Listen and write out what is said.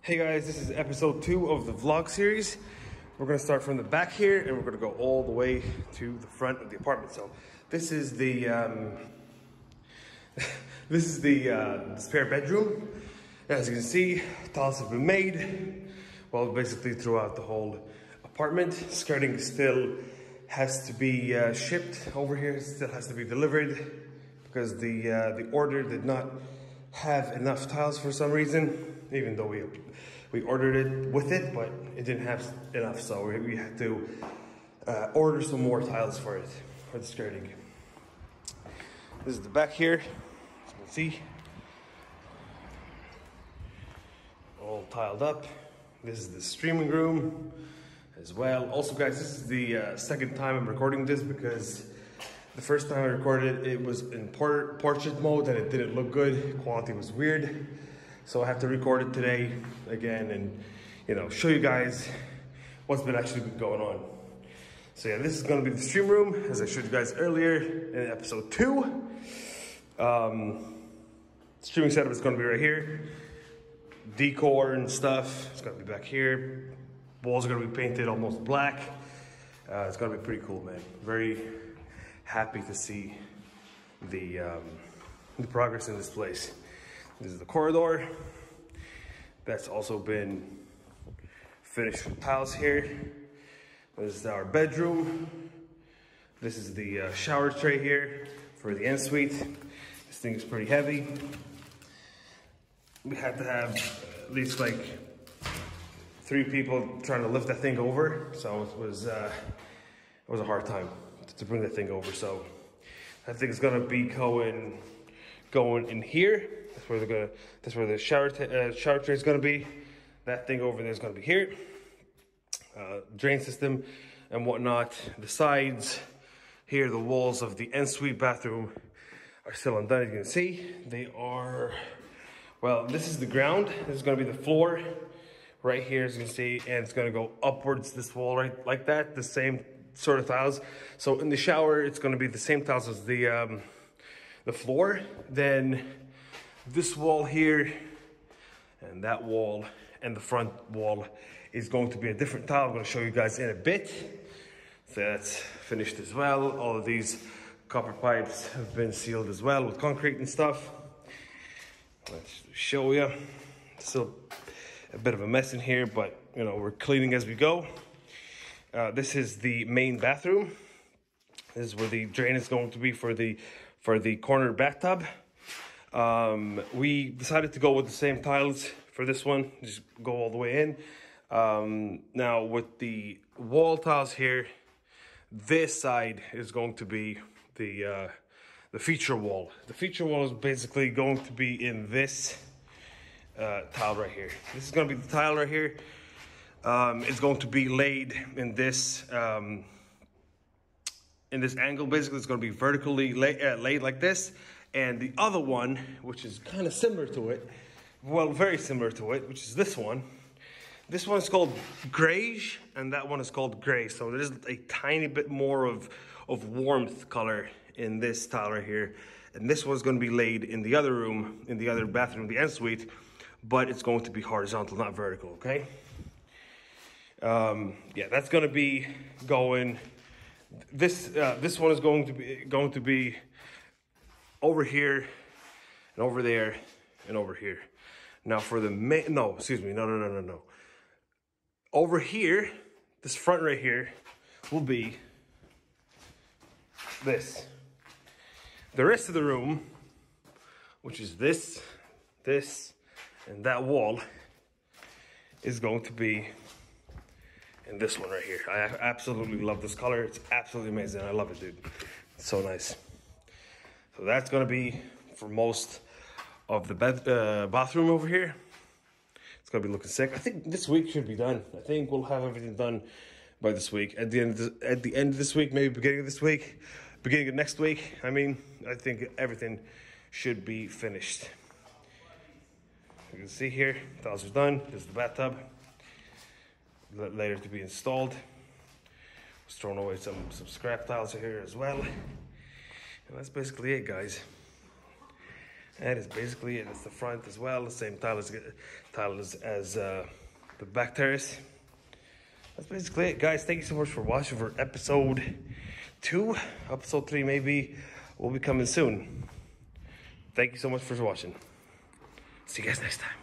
Hey guys, this is episode 2 of the vlog series. We're gonna start from the back here and we're gonna go all the way to the front of the apartment. So this is the spare bedroom. As you can see, tiles have been made. Well, basically throughout the whole apartment. Skirting still has to be shipped over here. Still has to be delivered because the order did not have enough tiles for some reason. Even though we ordered it with it, but it didn't have enough, so we had to order some more tiles for it, for the skirting. This is the back here, as you can see. All tiled up. This is the streaming room as well. Also guys, this is the second time I'm recording this because the first time I recorded it, it was in portrait mode and it didn't look good. Quality was weird. So I have to record it today again and, you know, show you guys what's been actually going on. So yeah, this is gonna be the stream room, as I showed you guys earlier in episode 2. Streaming setup is gonna be right here. Decor and stuff, it's gonna be back here. Walls are gonna be painted almost black. It's gonna be pretty cool, man. Very happy to see the progress in this place. This is the corridor. That's also been finished with tiles here. This is our bedroom. This is the shower tray here for the ensuite. This thing is pretty heavy. We had to have at least like 3 people trying to lift that thing over. So it was a hard time to bring that thing over. So I think it's gonna be going in here. That's where the shower tray is gonna be. That thing over there is gonna be here. Drain system and whatnot. The sides here, the walls of the ensuite bathroom are still undone. As you can see, they are. Well, this is the ground. This is gonna be the floor right here, as you can see, and it's gonna go upwards this wall right like that. The same sort of tiles. So in the shower, it's gonna be the same tiles as the floor. Then this wall here and that wall and the front wall is going to be a different tile. I'm going to show you guys in a bit. So that's finished as well. All of these copper pipes have been sealed as well with concrete and stuff. Let's show you. Still a bit of a mess in here, but you know, we're cleaning as we go. This is the main bathroom. This is where the drain is going to be for the corner bathtub. We decided to go with the same tiles for this one, just go all the way in. Now with the wall tiles here, this side is going to be the feature wall. The feature wall is basically going to be in this tile right here. This is going to be the tile right here. It's going to be laid in this angle. Basically, it's going to be vertically laid like this. And the other one, which is kind of similar to it, well, very similar to it, which is this one. This one is called grayish, and that one is called gray. So there's a tiny bit more of warmth color in this tile right here. And this one's going to be laid in the other room, in the other bathroom, the ensuite, but it's going to be horizontal, not vertical, okay? Yeah, that's going to be going. This one is going to be over here and over there and over here. Now for the main, no. Over here, this front right here will be this. The rest of the room, which is this, and that wall, is going to be in this one right here. I absolutely love this color. It's absolutely amazing. I love it, dude. It's so nice. So that's gonna be for most of the bathroom over here. It's gonna be looking sick. I think this week should be done. I think we'll have everything done by this week. At the end of this week, maybe beginning of this week, beginning of next week. I mean, I think everything should be finished. You can see here, tiles are done. This is the bathtub. Later to be installed. Was throwing away some scrap tiles here as well. And that's basically it, guys. That is basically it. It's the front as well, the same tile as the back terrace. That's basically it, guys. Thank you so much for watching for episode 2. Episode 3 maybe will be coming soon. Thank you so much for watching. See you guys next time.